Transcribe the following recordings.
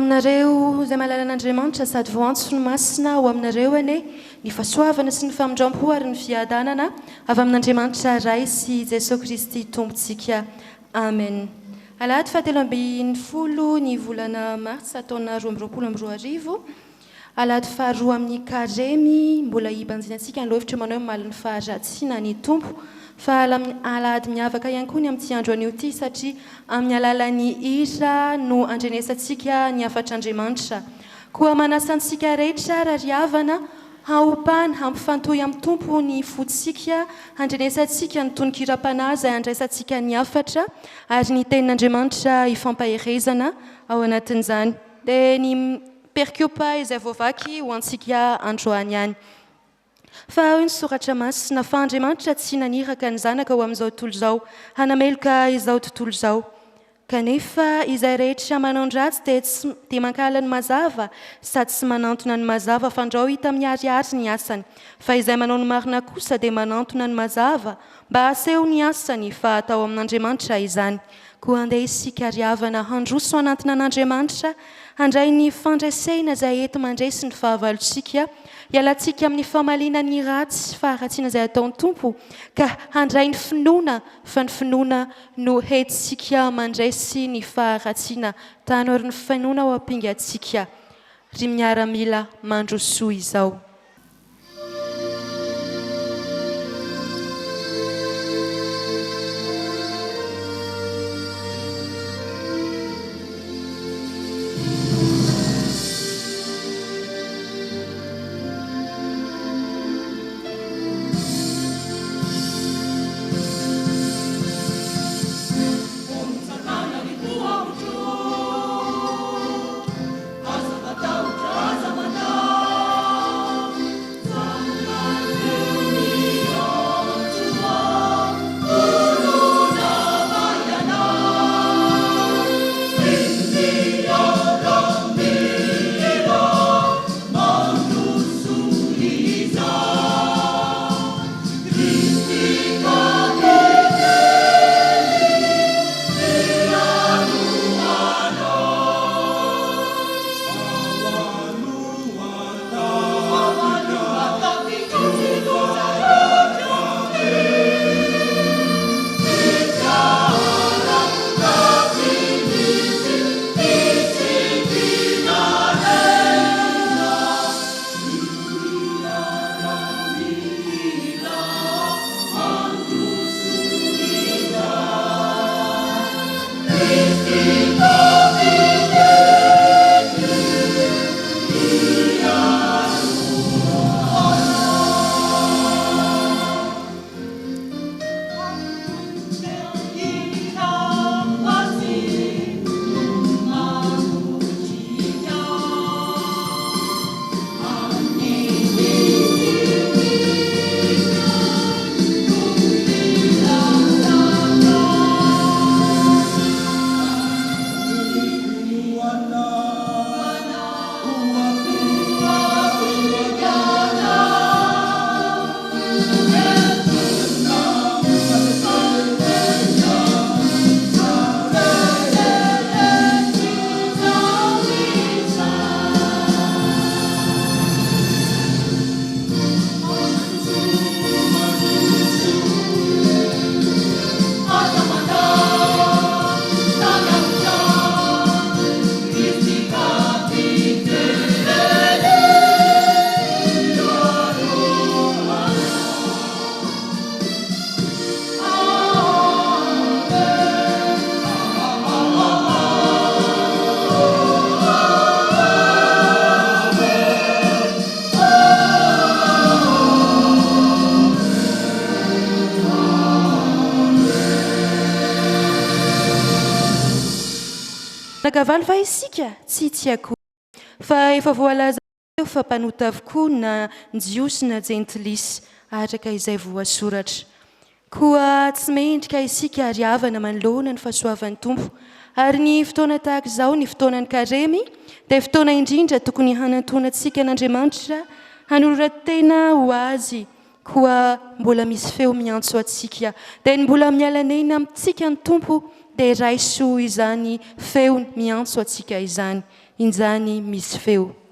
aminareo izay mahalala an'Andriamanitra sady voantso ny masina ho aminareo ane ny fahasoavana sy ny famindrampo ary ny fiadanana avy amin'Andriamanitra Ray sy Jesosy Kristy Tompontsika. Amen. Alahady fahatelo ambin'ny folo ny volana Martsa taona 2024. Alahady faharoa amin'ny karemy mbola hibanjinantsika ny lohevitra manao mali ny faharatsiana ny tompo fa alahady miavaka ihany koa ny amin'ity andro anio ity satria amin'ny alalan'ny hira no andrenesantsika ny afatr'Andriamanitra. Koa manasantsika rehetra rariavana haopana hampifantohy amin'ny tompo ny fotsika handrenesantsika ny tononkira-panahy izay andraisantsika ny afatra ary ny tenin'Andriamanitra ifampaherezana ao anatin'izany. Dia ny perciopa izay voavaky ho antsika androany ihany. Fa hoy ny soratra masina fa Andriamanitra tsy naniraka ny zanaka ho amin'izao tontolo izao, hanameloka izao tontolo izao. Kanefa izay rehetra manao ny ratsy dia mankala ny mazava sady tsy manantona ny mazava fandrao hita miharihary ny asany. Fa izay manao ny marina kosa dia manantona ny mazava mba aseho ny asany fa atao amin'Andriamanitra izany. Koa andeha isika riavana handroso anantona an'Andriamanitra, handray ny fandraisena izay eto mandresy ny fahavalontsika, hialantsika amin'ny famaliana ny ratsy faharatsiana izay ataon'ny tompo, ka handray ny finoana fa ny finoana no hentsika mandresy ny faharatsiana tany ary ny finoana ao ampingantsika. Ry miaramila mandroso izao. Nakavaly fa isika tsy tiako fa efa voalaza eo fa mpanota avokoa na njiosy na jentilisy araka izay voasoratra. Koa tsy mendrika isika riavana manoloana ny fahasoavan'ny tompo ary ny fotoana tahaka izao ny fotoanan'ny karemy dia fotoana indrindra tokony hanantonantsika an'Andriamanitra hanolora-tena ho azy. Koa mbola misy feo miantso atsika dia mbola mialanena amintsika ny tompo dia raiso izany feo miantso atsika izany. injany misy feo.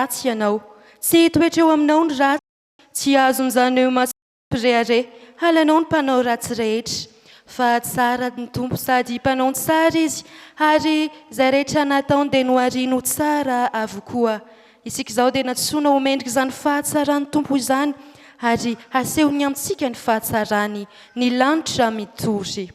Ratsy ianao, tsy toetra eo aminao ny ratsy, tsy azon'izany eo mampirehare, halanao ny mpanao ratsy rehetra. Fa tsara ny tompo sady mpanao tsara izy, ary izay rehetra nataony dia nohariano tsara avokoa. Isika izao dia natsoina ho mendrika izany fahatsarany tompo izany, ary asehony amintsika ny fahatsarany, ny lanitra mitory.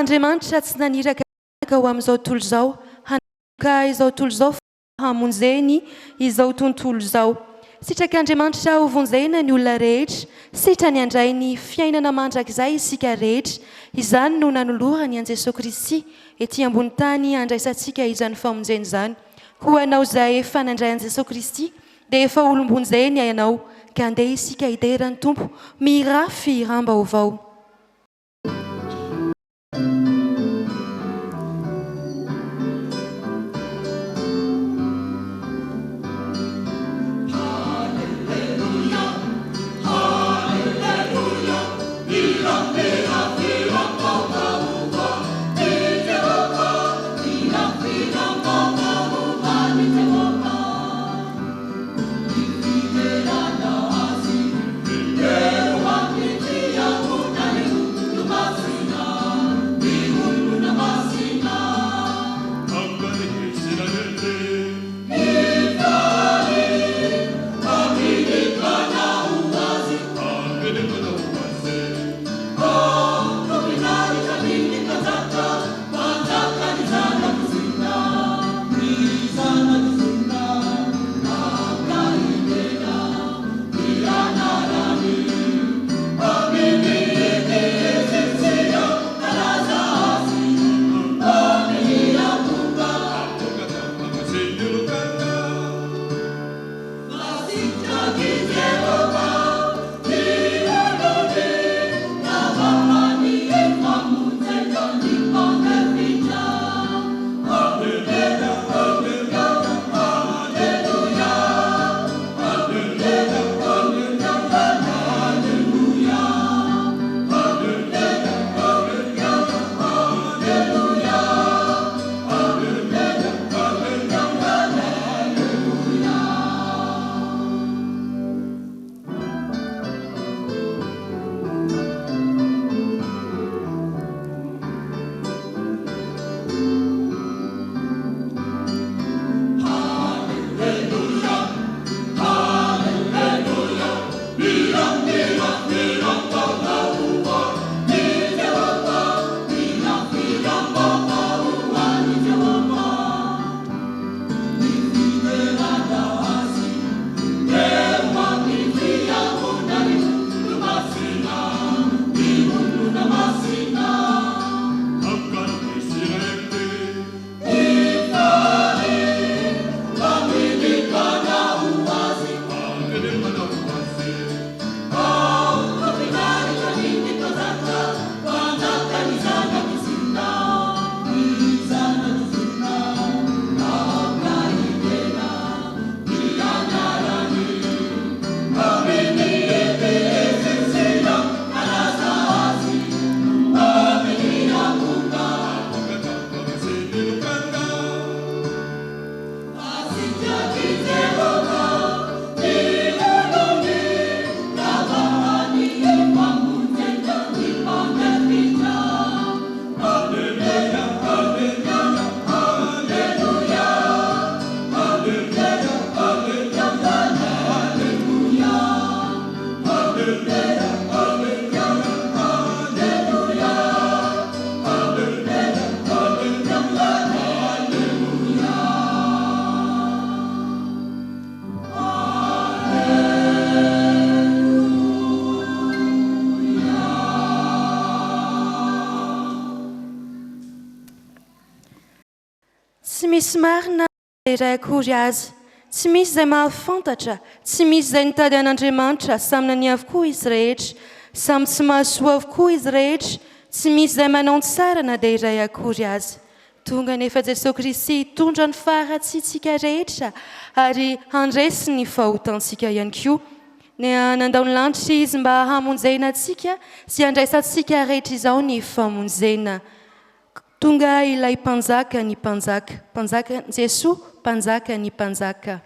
Andriamanitra tsy naniraka ho amin'izao tontolo izao, hanaka izao tontolo izao hamonjeny izao tontolo izao. Sitrak'Andriamanitra ho vonjena ny olona rehetra, sitra ny handray ny fiainana mandrakizay isika rehetra. Izany no nanolorany an Jesosy Kristy ety ambony tany handraisantsika izany famonjeny izany. Ho anao izay efa nandray an Jesosy Kristy dia efa olombonjeny ianao, ka andeha isika hideran'ny Tompo mirafy ramba-ovao. Thank you. misy marina iray akory azy tsy misy izay mahafantatra tsy misy izay nitady an'Andriamanitra samina ny avokoa izy rehetra samy tsy mahasoa avokoa izy rehetra tsy misy izay manao tsara na dia iray akory azy tonga nefa Jesosy Kristy hitondra ny faharatsiantsika rehetra ary handresy ny fahotantsika ihany koa nandao ny lanitra izy mba hamonjena antsika sy handraisantsika rehetra izao ny famonjena tonga ilay mpanjaka ny mpanjaka Jesosy mpanjaka ny mpanjaka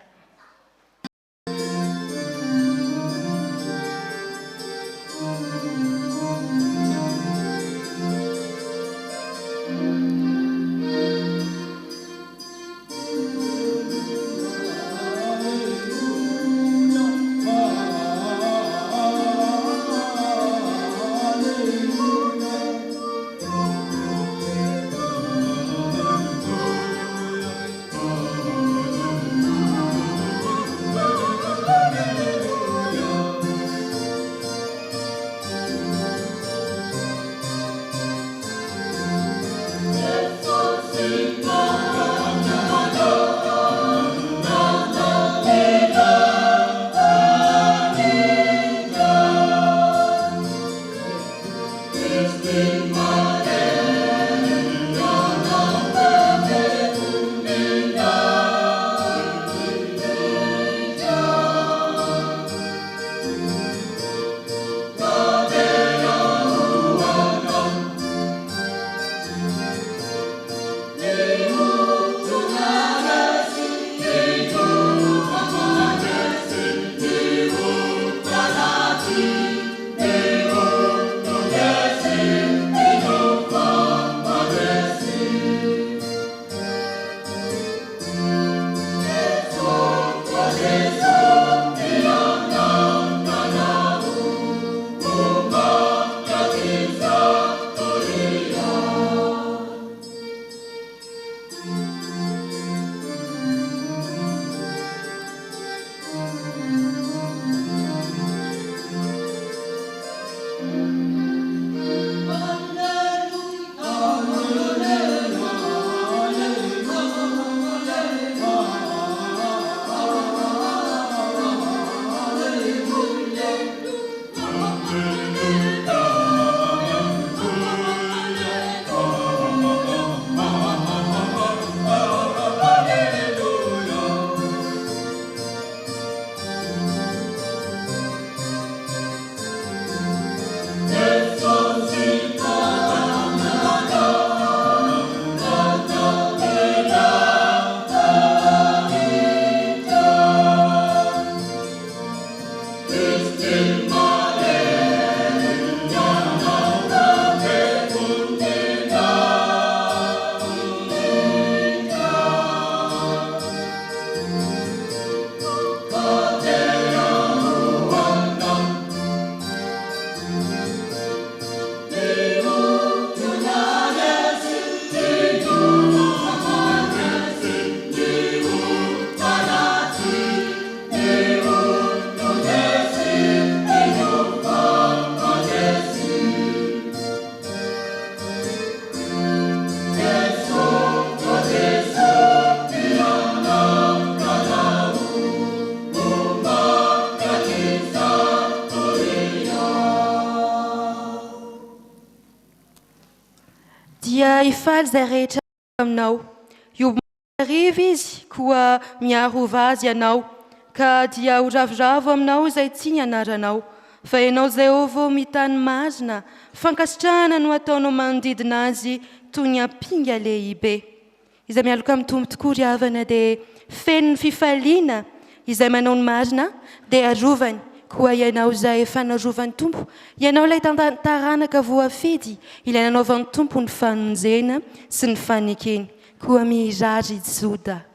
ifaly izay rehetra aminao io mariva izy koa miarova azy ianao ka dia ho ravoravo aminao izay tsy ny anaranao fa ianao Jehovah mitany marina fankasitrahana no ataonao manodidina azy toy ny ampinga lehibe izay mialoka amin'ny tombo tokoa ry havana dia feno ny fifaliana izay manao ny marina dia arovany koa ianao izay efa narovany tompo ianao ilay taranaka voafidy ilay nanaovan'ny tompo ny famonjena sy ny fanekeny koa mirary Joda.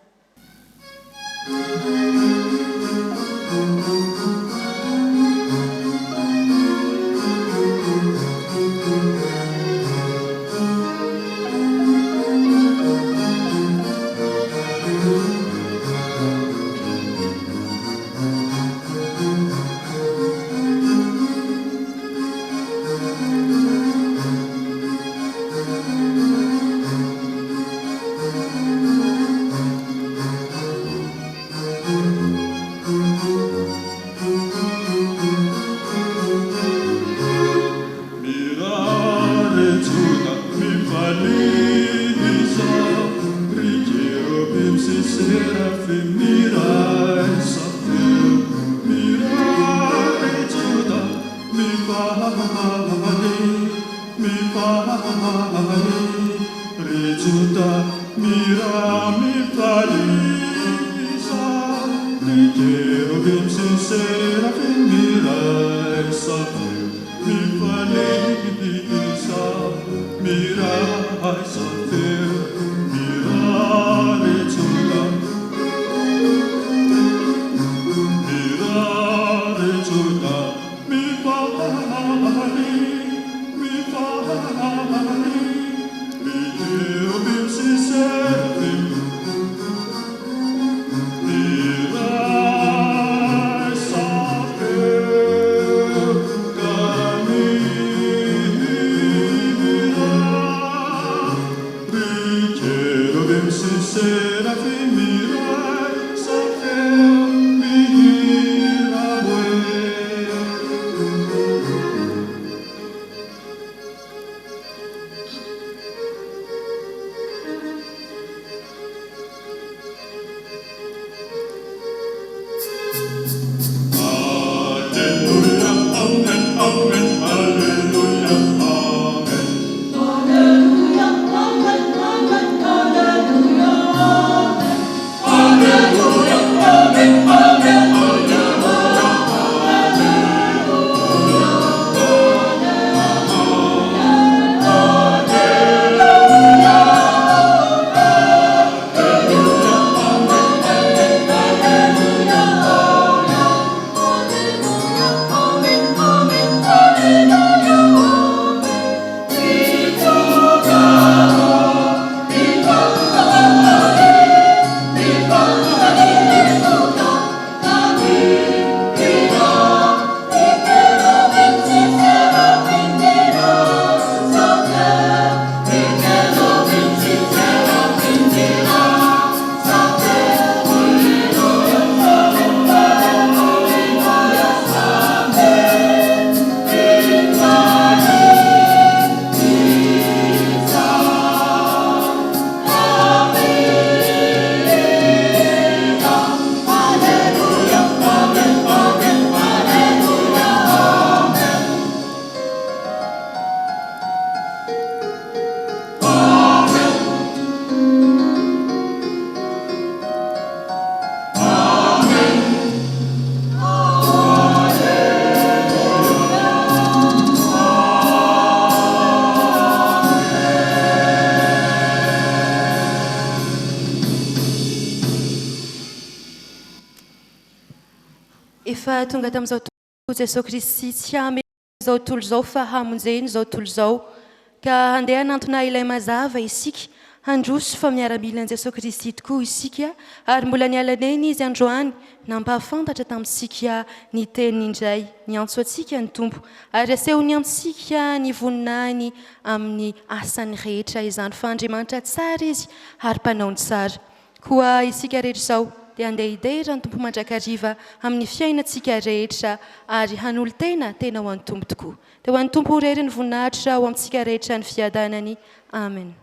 Querubim sin serafim mirai Safir mifanisa Mirai Safir Mirai Judah Mirai Judah Mifali Querubim sin serafim Serafim mirai Safir Mihirawe Hallelujah, Amen, Amen, Hallelujah, Amen. Hallelujah, Amen, Amen, Hallelujah, Amen. Hallelujah, Amen, Amen, efa tonga tamin'izao tontolo Jesosy Kristy tsy ame zao tontolo zao fa hamonjeny zao tontolo zao ka handeha hanantona ilay mazava isika handroso fa miaramilan'i Jesosy Kristy tokoa isika ary mbola nialaneny izy androany nampahafantatra tamintsika ny teniny indray niantso atsika ny tompo ary asehony antsika ny voninahiny amin'ny asany rehetra izany fa Andriamanitra tsara izy ary mpanaony tsara koa isika rehetra zao dia andeha hidera ny tompo mandrakariva amin'ny fiainantsika rehetra ary hanolo tena ho an'ny tompo tokoa dia ho an'ny tompo irery ny voninahitra ho amintsika rehetra ny fiadanany amen.